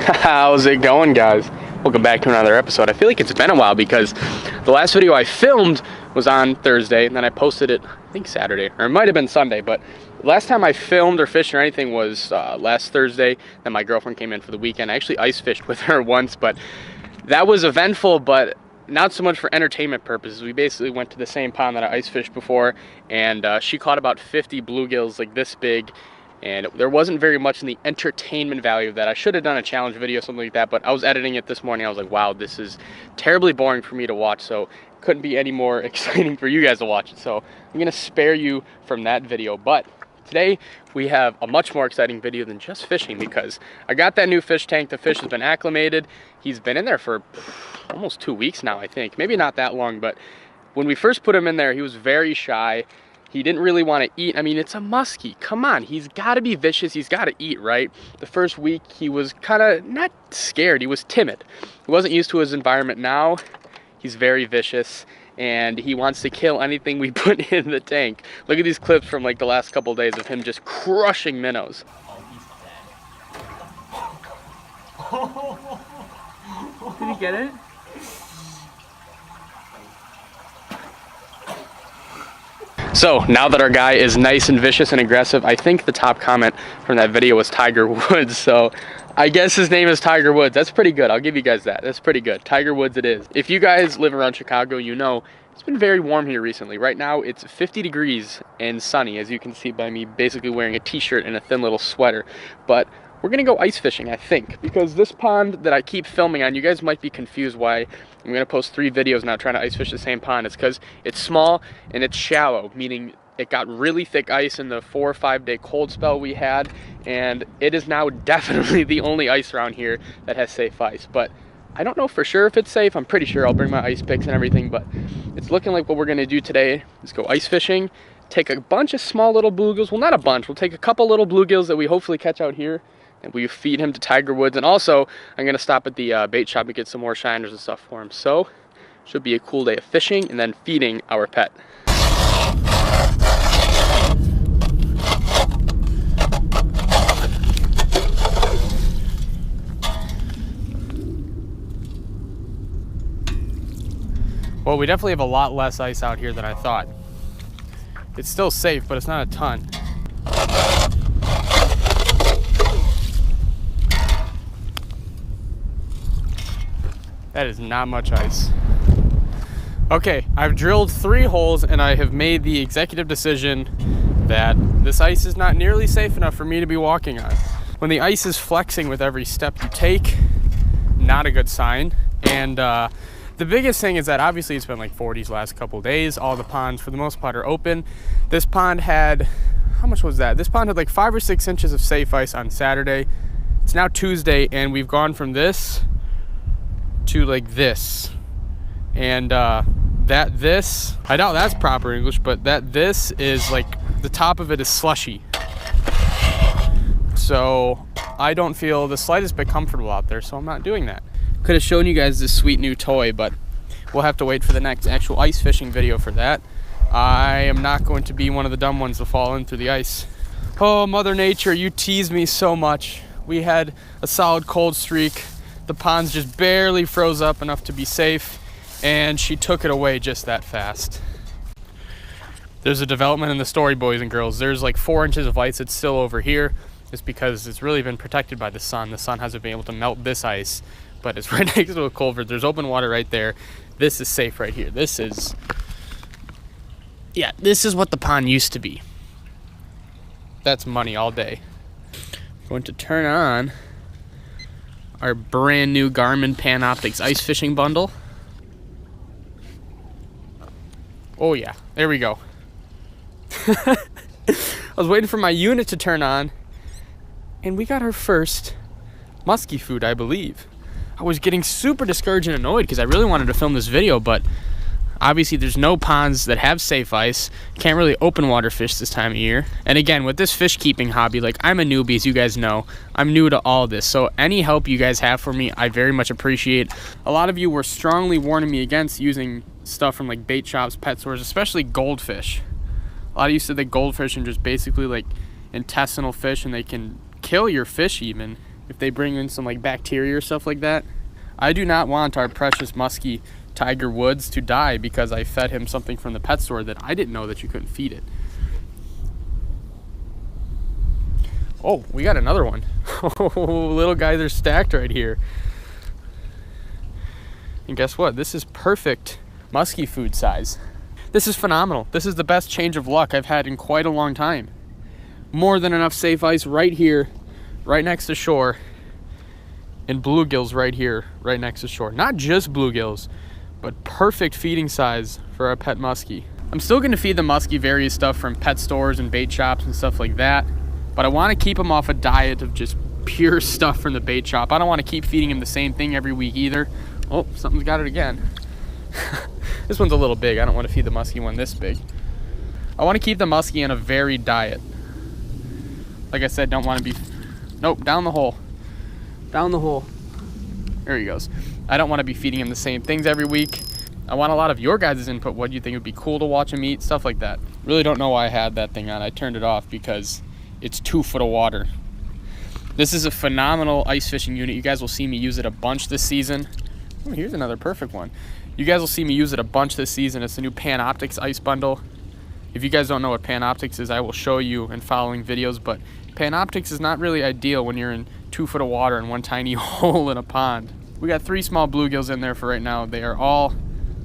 How's it going, guys? Welcome back to another episode. I feel like it's been a while because the last video I filmed was on Thursday and then I posted it, I think Saturday, or it might have been Sunday, but the last time I filmed or fished or anything was last Thursday. Then my girlfriend came in for the weekend. I actually ice fished with her once, but that was eventful, but not so much for entertainment purposes. We basically went to the same pond that I ice fished before, and she caught about 50 bluegills like this big, and there wasn't very much in the entertainment value of that. I should have done a challenge video, something like that, but I was editing it this morning. I was like, wow, this is terribly boring for me to watch, so couldn't be any more exciting for you guys to watch it. So I'm gonna spare you from that video, but today we have a much more exciting video than just fishing because I got that new fish tank. The fish has been acclimated. He's been in there for almost 2 weeks now, I think. Maybe not that long, but when we first put him in there, he was very shy. He didn't really want to eat. I mean, it's a muskie. Come on, he's got to be vicious. He's got to eat, right? The first week, he was kind of not scared. He was timid. He wasn't used to his environment. Now, he's very vicious, and he wants to kill anything we put in the tank. Look at these clips from like the last couple of days of him just crushing minnows. Did you get it? So now that our guy is nice and vicious and aggressive, I think the top comment from that video was Tiger Woods. So I guess his name is Tiger Woods. That's pretty good. I'll give you guys that. That's pretty good. Tiger Woods it is. If you guys live around Chicago, you know it's been very warm here recently. Right now it's 50 degrees and sunny, as you can see by me basically wearing a t-shirt and a thin little sweater. But we're gonna go ice fishing, I think, because this pond that I keep filming on, you guys might be confused why I'm gonna post 3 videos now trying to ice fish the same pond. It's because it's small and it's shallow, meaning it got really thick ice in the 4 or 5 day cold spell we had, and it is now definitely the only ice around here that has safe ice. But I don't know for sure if it's safe. I'm pretty sure I'll bring my ice picks and everything, but it's looking like what we're gonna do today is go ice fishing, take a bunch of small little bluegills. Well, not a bunch, we'll take a couple little bluegills that we hopefully catch out here, and we feed him to Tiger Woods. And also, I'm gonna stop at the bait shop and get some more shiners and stuff for him. So, should be a cool day of fishing and then feeding our pet. Well, we definitely have a lot less ice out here than I thought. It's still safe, but it's not a ton. That is not much ice. Okay, I've drilled 3 holes and I have made the executive decision that this ice is not nearly safe enough for me to be walking on. When the ice is flexing with every step you take, not a good sign. And the biggest thing is that obviously it's been like 40s last couple days. All the ponds for the most part are open. This pond had, how much was that? This pond had like 5 or 6 inches of safe ice on Saturday. It's now Tuesday and we've gone from this to like this, and this, I doubt that's proper English, but this is like, the top of it is slushy. So I don't feel the slightest bit comfortable out there, so I'm not doing that. Could have shown you guys this sweet new toy, but we'll have to wait for the next actual ice fishing video for that. I am not going to be one of the dumb ones to fall in through the ice. Oh, Mother Nature, you tease me so much. We had a solid cold streak. The ponds just barely froze up enough to be safe, and she took it away just that fast. There's a development in the story, boys and girls. There's like 4 inches of ice that's still over here. It's because it's really been protected by the sun. The sun hasn't been able to melt this ice, but it's right next to a culvert. There's open water right there. This is safe right here. This is what the pond used to be. That's money all day. I'm going to turn on our brand new Garmin Panoptix ice fishing bundle. Oh yeah, there we go. I was waiting for my unit to turn on, and we got our first musky food, I believe. I was getting super discouraged and annoyed because I really wanted to film this video, but obviously there's no ponds that have safe ice. Can't really open water fish this time of year. And again, with this fish keeping hobby, like, I'm a newbie, as you guys know. I'm new to all this, so any help you guys have for me, I very much appreciate. A lot of you were strongly warning me against using stuff from like bait shops, pet stores, especially goldfish. A lot of you said that goldfish are just basically like intestinal fish and they can kill your fish even. if they bring in some like bacteria or stuff like that. I do not want our precious musky Tiger Woods to die because I fed him something from the pet store that I didn't know that you couldn't feed it. Oh, we got another one. Oh, little guys are stacked right here. And guess what? This is perfect musky food size. This is phenomenal. This is the best change of luck I've had in quite a long time. More than enough safe ice right here, right next to shore. And bluegills right here, right next to shore. Not just bluegills, but perfect feeding size for our pet muskie. I'm still gonna feed the muskie various stuff from pet stores and bait shops and stuff like that, but I wanna keep him off a diet of just pure stuff from the bait shop. I don't wanna keep feeding him the same thing every week either. Oh, something's got it again. This one's a little big. I don't wanna feed the muskie one this big. I wanna keep the muskie in a varied diet. Like I said, don't wanna be, nope, down the hole. Down the hole. There he goes. I don't want to be feeding him the same things every week. I want a lot of your guys' input. What do you think would be cool to watch him eat? Stuff like that. Really don't know why I had that thing on. I turned it off because it's 2 foot of water. This is a phenomenal ice fishing unit. You guys will see me use it a bunch this season. Oh, here's another perfect one. You guys will see me use it a bunch this season. It's the new Panoptix ice bundle. If you guys don't know what Panoptix is, I will show you in following videos, but Panoptix is not really ideal when you're in 2 foot of water in one tiny hole in a pond. We got 3 small bluegills in there for right now. They are all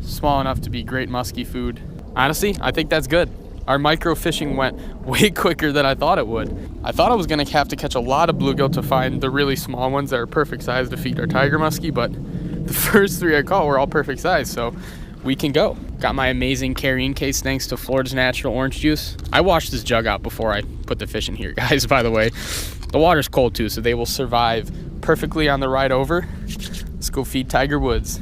small enough to be great musky food. Honestly, I think that's good. Our micro fishing went way quicker than I thought it would. I thought I was gonna have to catch a lot of bluegill to find the really small ones that are perfect size to feed our tiger muskie, but the first 3 I caught were all perfect size, so we can go. Got my amazing carrying case thanks to Florida's Natural Orange Juice. I washed this jug out before I put the fish in here, guys, by the way. The water's cold too, so they will survive perfectly on the ride over. Let's go feed Tiger Woods.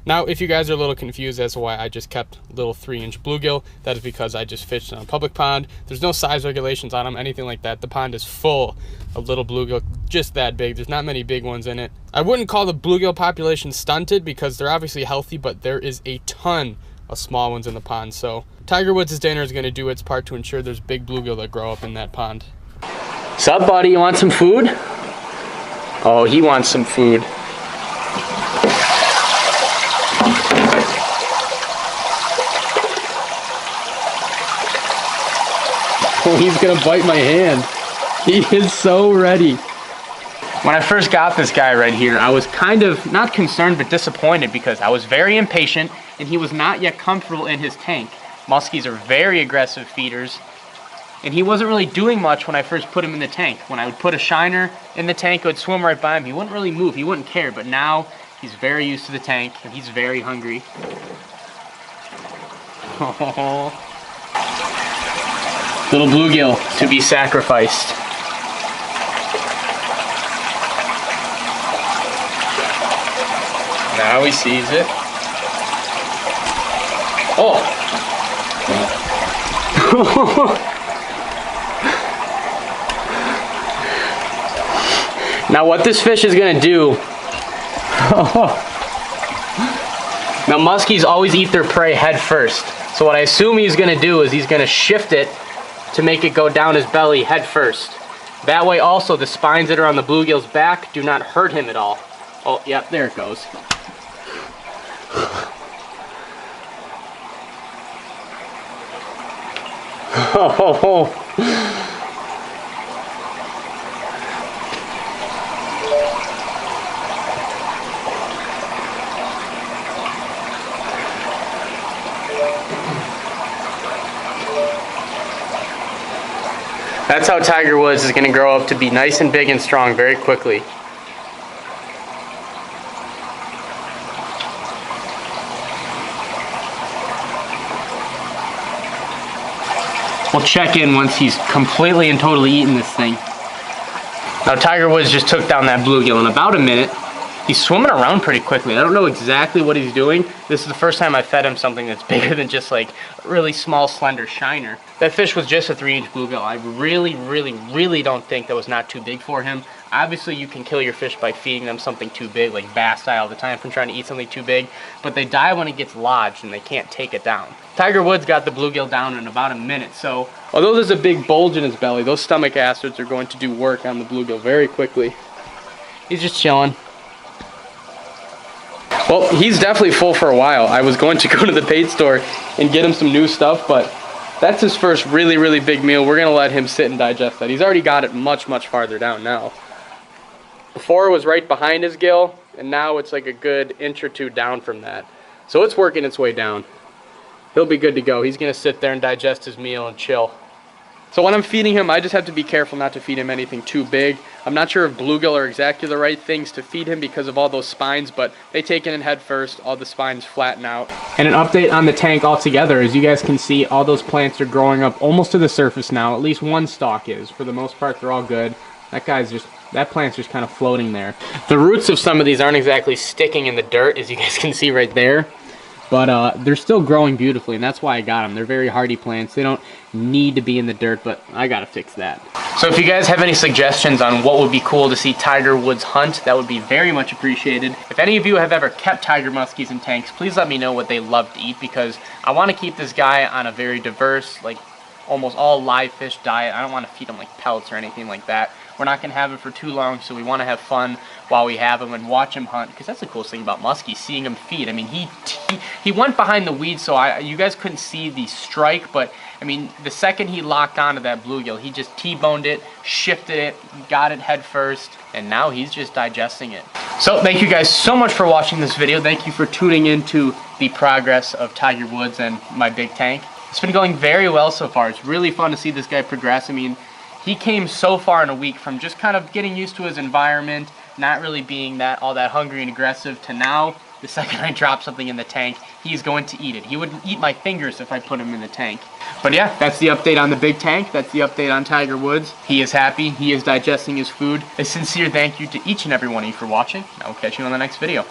Now, if you guys are a little confused as to why I just kept little 3-inch bluegill, that is because I just fished in a public pond. There's no size regulations on them, anything like that. The pond is full of little bluegill, just that big. There's not many big ones in it. I wouldn't call the bluegill population stunted because they're obviously healthy, but there is a ton of small ones in the pond. So Tiger Woods' dinner is going to do its part to ensure there's big bluegill that grow up in that pond. Sup, buddy? You want some food? Oh, he wants some food. Oh, he's gonna bite my hand. He is so ready. When I first got this guy right here, I was kind of not concerned but disappointed because I was very impatient and he was not yet comfortable in his tank. Muskies are very aggressive feeders and he wasn't really doing much when I first put him in the tank. When I would put a shiner in the tank, it would swim right by him. He wouldn't really move, he wouldn't care, but now he's very used to the tank and he's very hungry. Oh. Little bluegill to be sacrificed. Now he sees it. Oh! Now what this fish is gonna do, now muskies always eat their prey head first. So what I assume he's gonna do is he's gonna shift it to make it go down his belly head first. That way also the spines that are on the bluegill's back do not hurt him at all. Oh, yep, there it goes. Oh. That's how Tiger Woods is going to grow up to be nice and big and strong very quickly. We'll check in once he's completely and totally eaten this thing. Now Tiger Woods just took down that bluegill in about a minute. He's swimming around pretty quickly. I don't know exactly what he's doing. This is the first time I fed him something that's bigger than just like a really small, slender shiner. That fish was just a 3-inch bluegill. I really don't think that was not too big for him. Obviously, you can kill your fish by feeding them something too big, like bass die all the time from trying to eat something too big, but they die when it gets lodged and they can't take it down. Tiger Woods got the bluegill down in about a minute, so although there's a big bulge in his belly, those stomach acids are going to do work on the bluegill very quickly. He's just chilling. Well, he's definitely full for a while. I was going to go to the bait store and get him some new stuff, but that's his first really, really big meal. We're gonna let him sit and digest that. He's already got it much, much farther down now. Before it was right behind his gill, and now it's like a good inch or two down from that. So it's working its way down. He'll be good to go. He's gonna sit there and digest his meal and chill. So when I'm feeding him, I just have to be careful not to feed him anything too big. I'm not sure if bluegill are exactly the right things to feed him because of all those spines, but they take it in head first, all the spines flatten out. And an update on the tank altogether, as you guys can see, all those plants are growing up almost to the surface now. At least one stalk is. For the most part, they're all good. That plant's just kind of floating there. The roots of some of these aren't exactly sticking in the dirt, as you guys can see right there. But they're still growing beautifully, and that's why I got them. They're very hardy plants. They don't need to be in the dirt, but I gotta fix that. So if you guys have any suggestions on what would be cool to see Tiger Woods hunt, that would be very much appreciated. If any of you have ever kept tiger muskies in tanks, please let me know what they love to eat, because I want to keep this guy on a very diverse, like almost all live fish diet. I don't want to feed him like pellets or anything like that. We're not going to have him for too long, so we want to have fun while we have him and watch him hunt, because that's the coolest thing about Musky, seeing him feed. I mean, he went behind the weeds, so you guys couldn't see the strike, but I mean, the second he locked onto that bluegill, he just T-boned it, shifted it, got it head first, and now he's just digesting it. So thank you guys so much for watching this video. Thank you for tuning into the progress of Tiger Woods and my big tank. It's been going very well so far. It's really fun to see this guy progress. I mean, he came so far in a week from just kind of getting used to his environment, not really being all that hungry and aggressive, to now, the second I drop something in the tank, he's going to eat it. He wouldn't eat my fingers if I put him in the tank. But yeah, that's the update on the big tank. That's the update on Tiger Woods. He is happy. He is digesting his food. A sincere thank you to each and every one of you for watching. I will catch you on the next video.